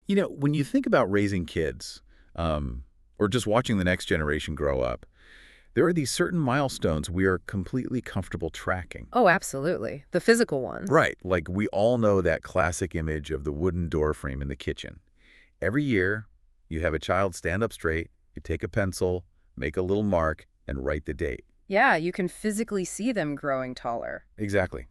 When you think about raising kids, or just watching the next generation grow up, there are these certain milestones we are completely comfortable tracking. Oh, absolutely. The physical ones. Right, like we all know that classic image of the wooden door frame in the kitchen. Every year, you have a child stand up straight, you take a pencil, make a little mark, and write the date. Yeah, you can physically see them growing taller. Exactly.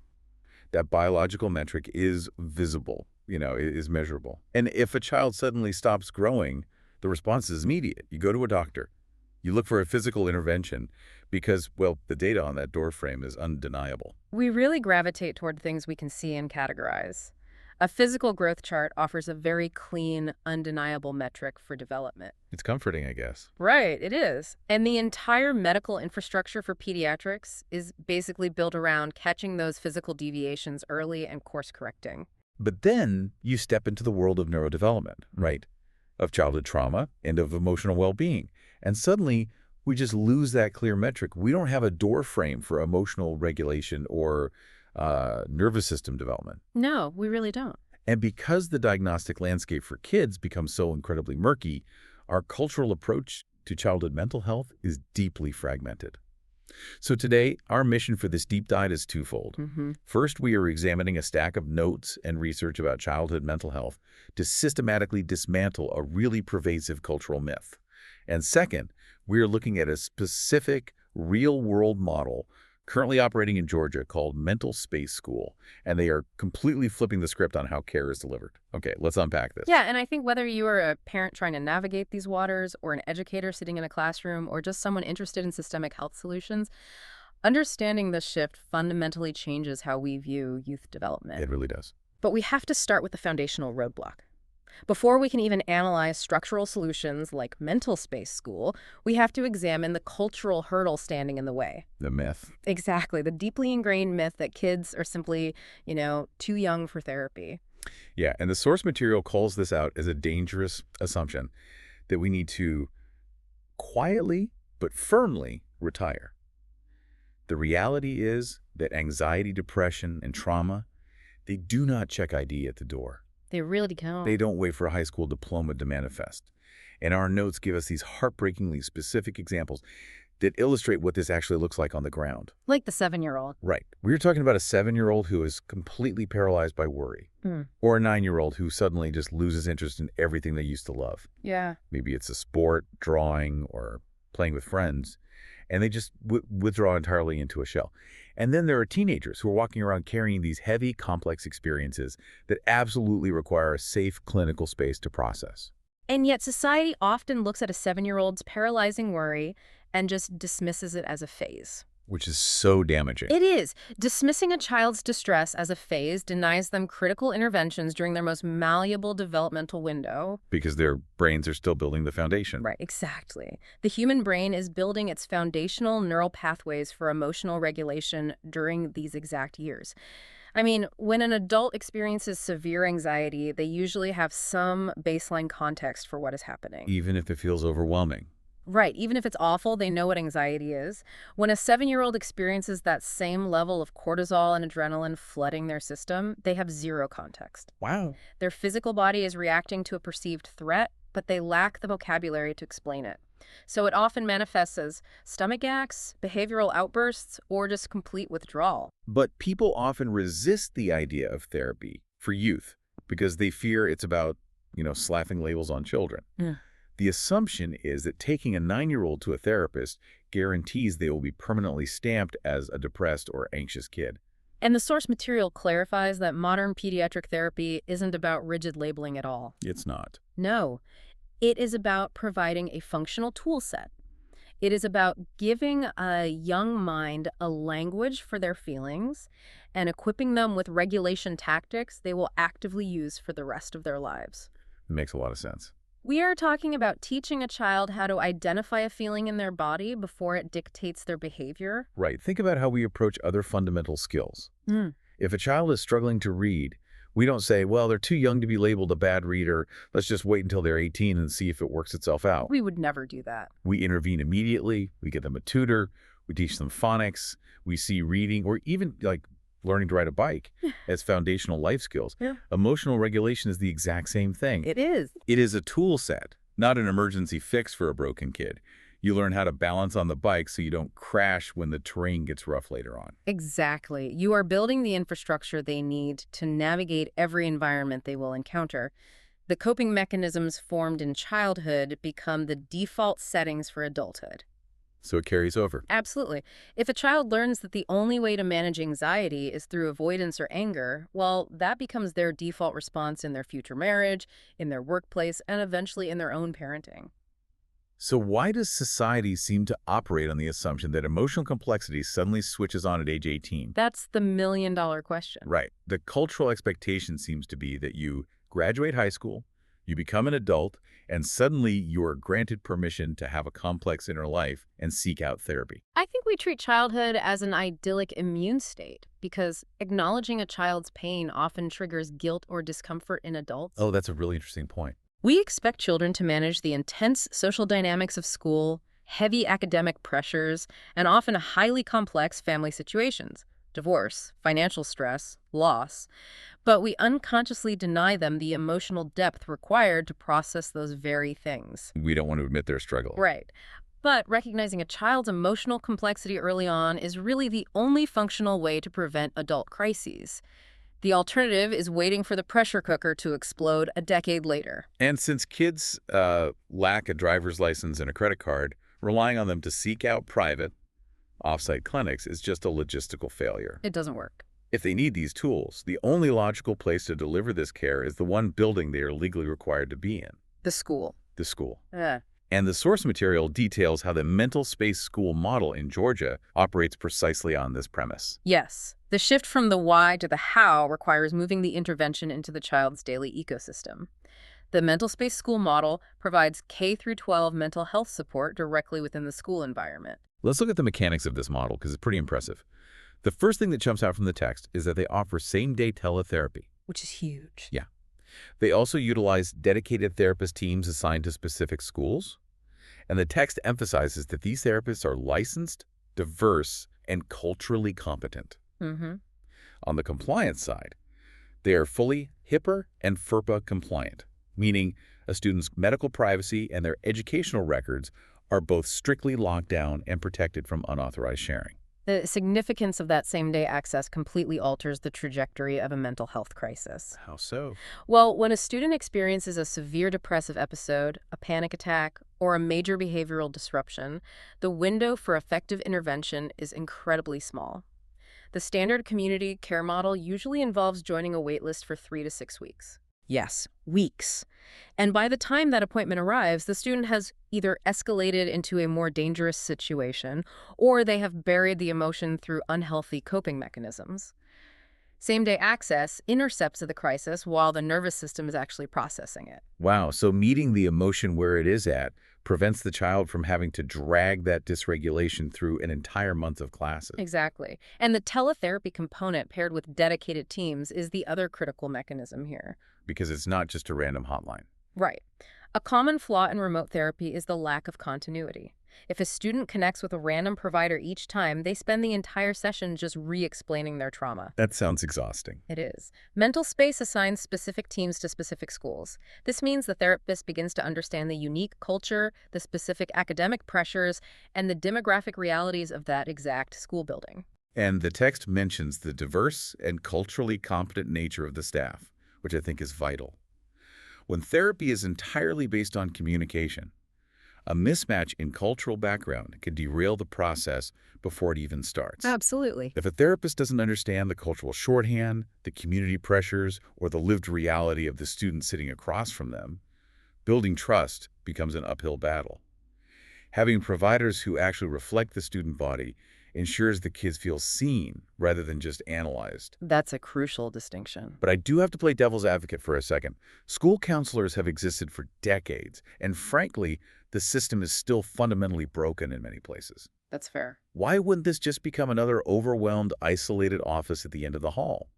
That biological metric is visible, is measurable. And if a child suddenly stops growing, the response is immediate. You go to a doctor. You look for a physical intervention because, well, the data on that door frame is undeniable. We really gravitate toward things we can see and categorize. A physical growth chart offers a very clean, undeniable metric for development. It's comforting, I guess. Right, it is. And the entire medical infrastructure for pediatrics is basically built around catching those physical deviations early and course correcting. But then you step into the world of neurodevelopment, right? Of childhood trauma and of emotional well-being. And suddenly, we just lose that clear metric. We don't have a door frame for emotional regulation or nervous system development. No, we really don't. And because the diagnostic landscape for kids becomes so incredibly murky, our cultural approach to childhood mental health is deeply fragmented. So today, our mission for this deep dive is twofold. First, we are examining a stack of notes and research about childhood mental health to systematically dismantle a really pervasive cultural myth. And second, we are looking at a specific real-world model currently operating in Georgia called MentalSpace School, and they are completely flipping the script on how care is delivered. Okay, let's unpack this. Yeah, and I think whether you are a parent trying to navigate these waters or an educator sitting in a classroom or just someone interested in systemic health solutions, understanding this shift fundamentally changes how we view youth development. It really does. But we have to start with the foundational roadblock. Before we can even analyze structural solutions like MentalSpace School, we have to examine the cultural hurdle standing in the way. The myth. Exactly, the deeply ingrained myth that kids are simply, too young for therapy. Yeah, and the source material calls this out as a dangerous assumption that we need to quietly but firmly retire. The reality is that anxiety, depression, and trauma, they do not check ID at the door. They really don't. They don't wait for a high school diploma to manifest. And our notes give us these heartbreakingly specific examples that illustrate what this actually looks like on the ground. Like the 7-year-old. Right. We're talking about a 7-year-old who is completely paralyzed by worry. Or a 9-year-old who suddenly just loses interest in everything they used to love. Yeah. Maybe it's a sport, drawing, or playing with friends. And they just withdraw entirely into a shell. And then there are teenagers who are walking around carrying these heavy, complex experiences that absolutely require a safe clinical space to process. And yet society often looks at a 7-year-old's paralyzing worry and just dismisses it as a phase. Which is so damaging. It is. Dismissing a child's distress as a phase denies them critical interventions during their most malleable developmental window. Because their brains are still building the foundation. Right, exactly. The human brain is building its foundational neural pathways for emotional regulation during these exact years. I mean, when an adult experiences severe anxiety, they usually have some baseline context for what is happening. Even if it feels overwhelming. Right. Even if it's awful, they know what anxiety is. When a 7-year-old experiences that same level of cortisol and adrenaline flooding their system, they have zero context. Wow. Their physical body is reacting to a perceived threat, but they lack the vocabulary to explain it. So it often manifests as stomach aches, behavioral outbursts, or just complete withdrawal. But people often resist the idea of therapy for youth because they fear it's about, slapping labels on children. Yeah. The assumption is that taking a 9-year-old to a therapist guarantees they will be permanently stamped as a depressed or anxious kid. And the source material clarifies that modern pediatric therapy isn't about rigid labeling at all. It's not. No, it is about providing a functional tool set. It is about giving a young mind a language for their feelings and equipping them with regulation tactics they will actively use for the rest of their lives. It makes a lot of sense. We are talking about teaching a child how to identify a feeling in their body before it dictates their behavior. Right. Think about how we approach other fundamental skills. If a child is struggling to read, we don't say, well, they're too young to be labeled a bad reader. Let's just wait until they're 18 and see if it works itself out. We would never do that. We intervene immediately. We get them a tutor. We teach them phonics. We see reading or even learning to ride a bike as foundational life skills. Yeah. Emotional regulation is the exact same thing. It is. It is a tool set, not an emergency fix for a broken kid. You learn how to balance on the bike so you don't crash when the terrain gets rough later on. Exactly. You are building the infrastructure they need to navigate every environment they will encounter. The coping mechanisms formed in childhood become the default settings for adulthood. So it carries over. Absolutely. If a child learns that the only way to manage anxiety is through avoidance or anger, well, that becomes their default response in their future marriage, in their workplace, and eventually in their own parenting. So why does society seem to operate on the assumption that emotional complexity suddenly switches on at age 18? That's the million-dollar question. Right. The cultural expectation seems to be that you graduate high school, you become an adult, and suddenly you are granted permission to have a complex inner life and seek out therapy. I think we treat childhood as an idyllic immune state because acknowledging a child's pain often triggers guilt or discomfort in adults. Oh, that's a really interesting point. We expect children to manage the intense social dynamics of school, heavy academic pressures, and often highly complex family situations, divorce, financial stress, loss. But we unconsciously deny them the emotional depth required to process those very things. We don't want to admit their struggle. Right. But recognizing a child's emotional complexity early on is really the only functional way to prevent adult crises. The alternative is waiting for the pressure cooker to explode a decade later. And since kids lack a driver's license and a credit card, relying on them to seek out private, off-site clinics is just a logistical failure. It doesn't work. If they need these tools, the only logical place to deliver this care is the one building they are legally required to be in, The school. the school. Uh, And the source material details how the MentalSpace school model in Georgia operates precisely on this premise. yes. The shift from the why to the how requires moving the intervention into the child's daily ecosystem. The MentalSpace school model provides K-12 mental health support directly within the school environment. Let's look at the mechanics of this model because it's pretty impressive. The first thing that jumps out from the text is that they offer same-day teletherapy. Which is huge. Yeah. They also utilize dedicated therapist teams assigned to specific schools. And the text emphasizes that these therapists are licensed, diverse, and culturally competent. Mm-hmm. On the compliance side, they are fully HIPAA and FERPA compliant, meaning a student's medical privacy and their educational records are both strictly locked down and protected from unauthorized sharing. The significance of that same-day access completely alters the trajectory of a mental health crisis. How so? Well, when a student experiences a severe depressive episode, a panic attack, or a major behavioral disruption, the window for effective intervention is incredibly small. The standard community care model usually involves joining a waitlist for 3 to 6 weeks. Yes, weeks. And by the time that appointment arrives, the student has either escalated into a more dangerous situation or they have buried the emotion through unhealthy coping mechanisms. Same-day access intercepts the crisis while the nervous system is actually processing it. Wow, so meeting the emotion where it is at prevents the child from having to drag that dysregulation through an entire month of classes. Exactly. And the teletherapy component paired with dedicated teams is the other critical mechanism here. Because it's not just a random hotline. Right. A common flaw in remote therapy is the lack of continuity. If a student connects with a random provider each time, they spend the entire session just re-explaining their trauma. That sounds exhausting. It is. MentalSpace assigns specific teams to specific schools. This means the therapist begins to understand the unique culture, the specific academic pressures, and the demographic realities of that exact school building. And the text mentions the diverse and culturally competent nature of the staff, which I think is vital. When therapy is entirely based on communication, a mismatch in cultural background can derail the process before it even starts. Absolutely. If a therapist doesn't understand the cultural shorthand, the community pressures, or the lived reality of the student sitting across from them, building trust becomes an uphill battle. Having providers who actually reflect the student body ensures the kids feel seen rather than just analyzed. That's a crucial distinction. But I do have to play devil's advocate for a second. School counselors have existed for decades, and frankly, the system is still fundamentally broken in many places. That's fair. Why wouldn't this just become another overwhelmed, isolated office at the end of the hall?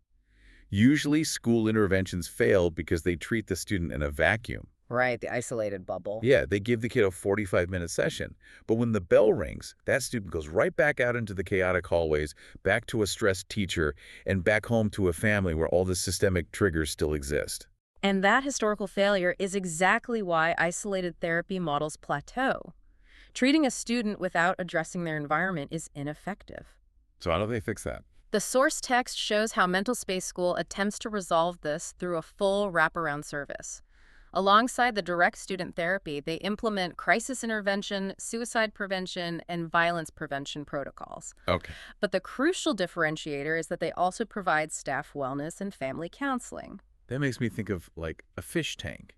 Usually, school interventions fail because they treat the student in a vacuum Right, the isolated bubble. Yeah, they give the kid a 45-minute session. But when the bell rings, that student goes right back out into the chaotic hallways, back to a stressed teacher, and back home to a family where all the systemic triggers still exist. And that historical failure is exactly why isolated therapy models plateau. Treating a student without addressing their environment is ineffective. So how do they fix that? The source text shows how MentalSpace School attempts to resolve this through a full wraparound service. Alongside the direct student therapy, they implement crisis intervention, suicide prevention, and violence prevention protocols. Okay. But the crucial differentiator is that they also provide staff wellness and family counseling. That makes me think of, like, a fish tank.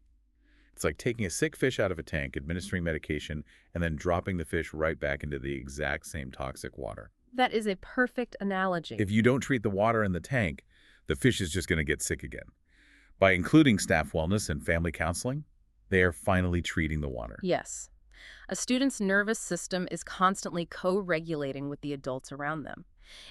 It's like taking a sick fish out of a tank, administering medication, and then dropping the fish right back into the exact same toxic water. That is a perfect analogy. If you don't treat the water in the tank, the fish is just going to get sick again. By including staff wellness and family counseling, they are finally treating the water. Yes. A student's nervous system is constantly co-regulating with the adults around them.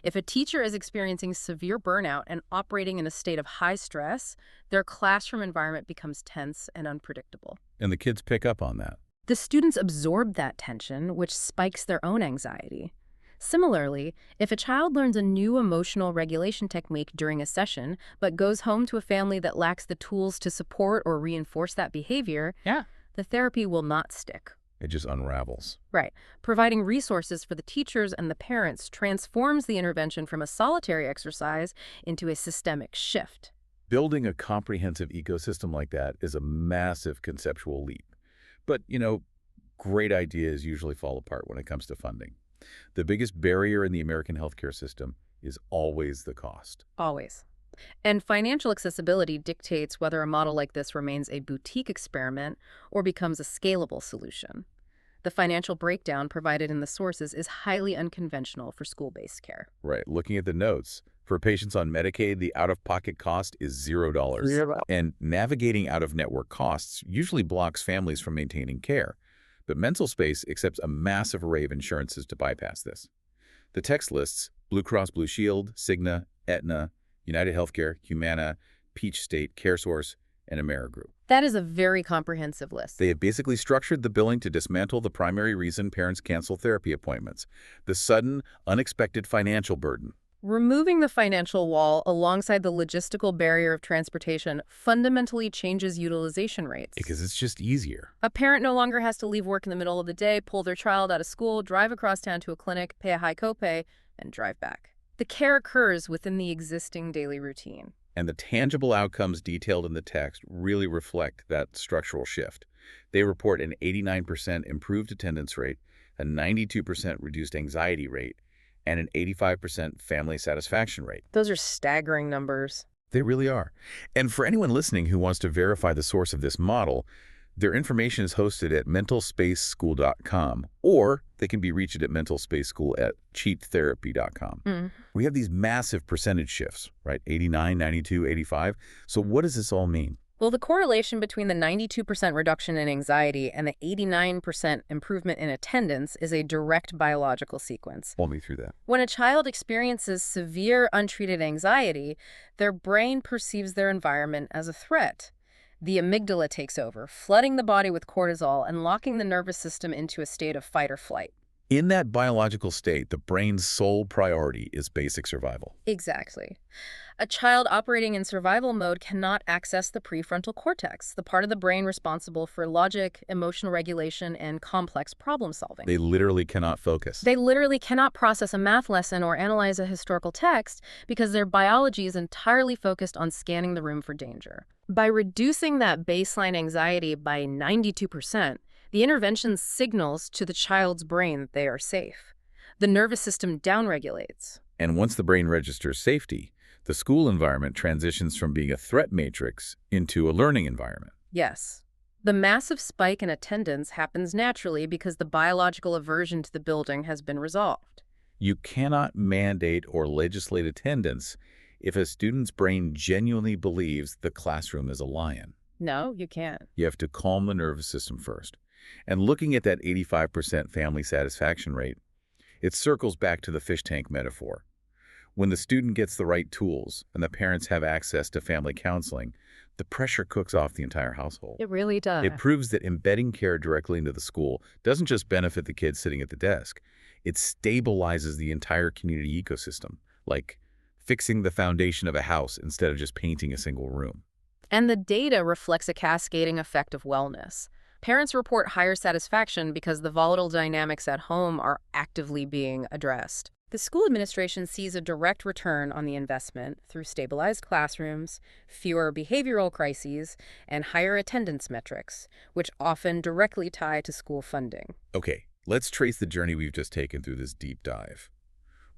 If a teacher is experiencing severe burnout and operating in a state of high stress, their classroom environment becomes tense and unpredictable. And the kids pick up on that. The students absorb that tension, which spikes their own anxiety. Similarly, if a child learns a new emotional regulation technique during a session, but goes home to a family that lacks the tools to support or reinforce that behavior, the therapy will not stick. It just unravels. Right. Providing resources for the teachers and the parents transforms the intervention from a solitary exercise into a systemic shift. Building a comprehensive ecosystem like that is a massive conceptual leap. But, great ideas usually fall apart when it comes to funding. The biggest barrier in the American healthcare system is always the cost. Always. And financial accessibility dictates whether a model like this remains a boutique experiment or becomes a scalable solution. The financial breakdown provided in the sources is highly unconventional for school-based care. Right. Looking at the notes, for patients on Medicaid, the out-of-pocket cost is $0. And navigating out-of-network costs usually blocks families from maintaining care. But MentalSpace accepts a massive array of insurances to bypass this. The text lists Blue Cross Blue Shield, Cigna, Aetna, United Healthcare, Humana, Peach State, CareSource, and AmeriGroup. That is a very comprehensive list. They have basically structured the billing to dismantle the primary reason parents cancel therapy appointments, the sudden, unexpected financial burden. Removing the financial wall alongside the logistical barrier of transportation fundamentally changes utilization rates. Because it's just easier. A parent no longer has to leave work in the middle of the day, pull their child out of school, drive across town to a clinic, pay a high copay, and drive back. The care occurs within the existing daily routine. And the tangible outcomes detailed in the text really reflect that structural shift. They report an 89% improved attendance rate, a 92% reduced anxiety rate, and an 85% family satisfaction rate. Those are staggering numbers. They really are. And for anyone listening who wants to verify the source of this model, their information is hosted at mentalspaceschool.com, or they can be reached at mentalspaceschool@cheattherapy.com. We have these massive percentage shifts, right? 89, 92, 85. So what does this all mean? Well, the correlation between the 92% reduction in anxiety and the 89% improvement in attendance is a direct biological sequence. Walk me through that. When a child experiences severe untreated anxiety, their brain perceives their environment as a threat. The amygdala takes over, flooding the body with cortisol and locking the nervous system into a state of fight or flight. In that biological state, the brain's sole priority is basic survival. Exactly. A child operating in survival mode cannot access the prefrontal cortex, the part of the brain responsible for logic, emotional regulation, and complex problem solving. They literally cannot focus. They literally cannot process a math lesson or analyze a historical text because their biology is entirely focused on scanning the room for danger. By reducing that baseline anxiety by 92%, the intervention signals to the child's brain that they are safe. The nervous system downregulates. And once the brain registers safety, the school environment transitions from being a threat matrix into a learning environment. Yes. The massive spike in attendance happens naturally because the biological aversion to the building has been resolved. You cannot mandate or legislate attendance if a student's brain genuinely believes the classroom is a lion. No, you can't. You have to calm the nervous system first. And looking at that 85% family satisfaction rate, it circles back to the fish tank metaphor. When the student gets the right tools and the parents have access to family counseling, the pressure cooks off the entire household. It really does. It proves that embedding care directly into the school doesn't just benefit the kids sitting at the desk. It stabilizes the entire community ecosystem, like fixing the foundation of a house instead of just painting a single room. And the data reflects a cascading effect of wellness. Parents report higher satisfaction because the volatile dynamics at home are actively being addressed. The school administration sees a direct return on the investment through stabilized classrooms, fewer behavioral crises, and higher attendance metrics, which often directly tie to school funding. Okay, let's trace the journey we've just taken through this deep dive.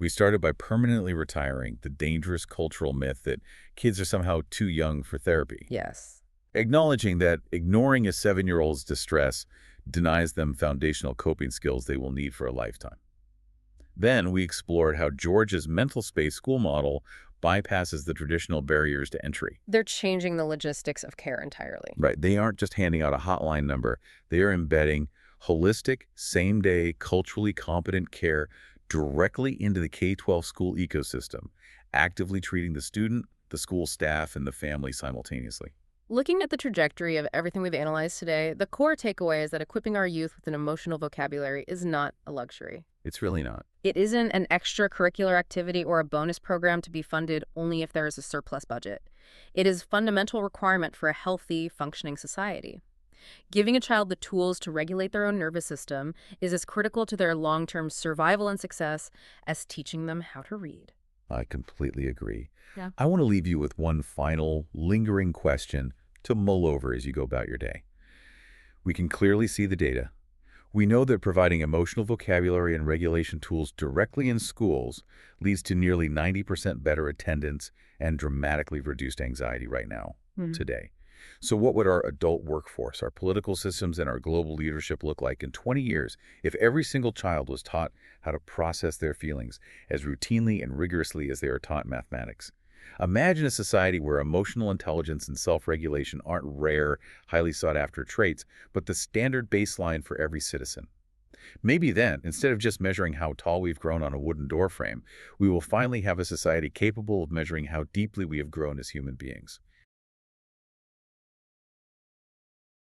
We started by permanently retiring the dangerous cultural myth that kids are somehow too young for therapy. Yes. Acknowledging that ignoring a 7-year-old's distress denies them foundational coping skills they will need for a lifetime. Then we explored how Georgia's MentalSpace school model bypasses the traditional barriers to entry. They're changing the logistics of care entirely. Right, they aren't just handing out a hotline number. They are embedding holistic, same-day, culturally competent care directly into the K-12 school ecosystem, actively treating the student, the school staff, and the family simultaneously. Looking at the trajectory of everything we've analyzed today, the core takeaway is that equipping our youth with an emotional vocabulary is not a luxury. It's really not. It isn't an extracurricular activity or a bonus program to be funded only if there is a surplus budget. It is a fundamental requirement for a healthy, functioning society. Giving a child the tools to regulate their own nervous system is as critical to their long-term survival and success as teaching them how to read. I completely agree. Yeah. I want to leave you with one final, lingering question to mull over as you go about your day. We can clearly see the data. We know that providing emotional vocabulary and regulation tools directly in schools leads to nearly 90% better attendance and dramatically reduced anxiety right now, today. So what would our adult workforce, our political systems, and our global leadership look like in 20 years if every single child was taught how to process their feelings as routinely and rigorously as they are taught mathematics? Imagine a society where emotional intelligence and self-regulation aren't rare, highly sought-after traits, but the standard baseline for every citizen. Maybe then, instead of just measuring how tall we've grown on a wooden doorframe, we will finally have a society capable of measuring how deeply we have grown as human beings.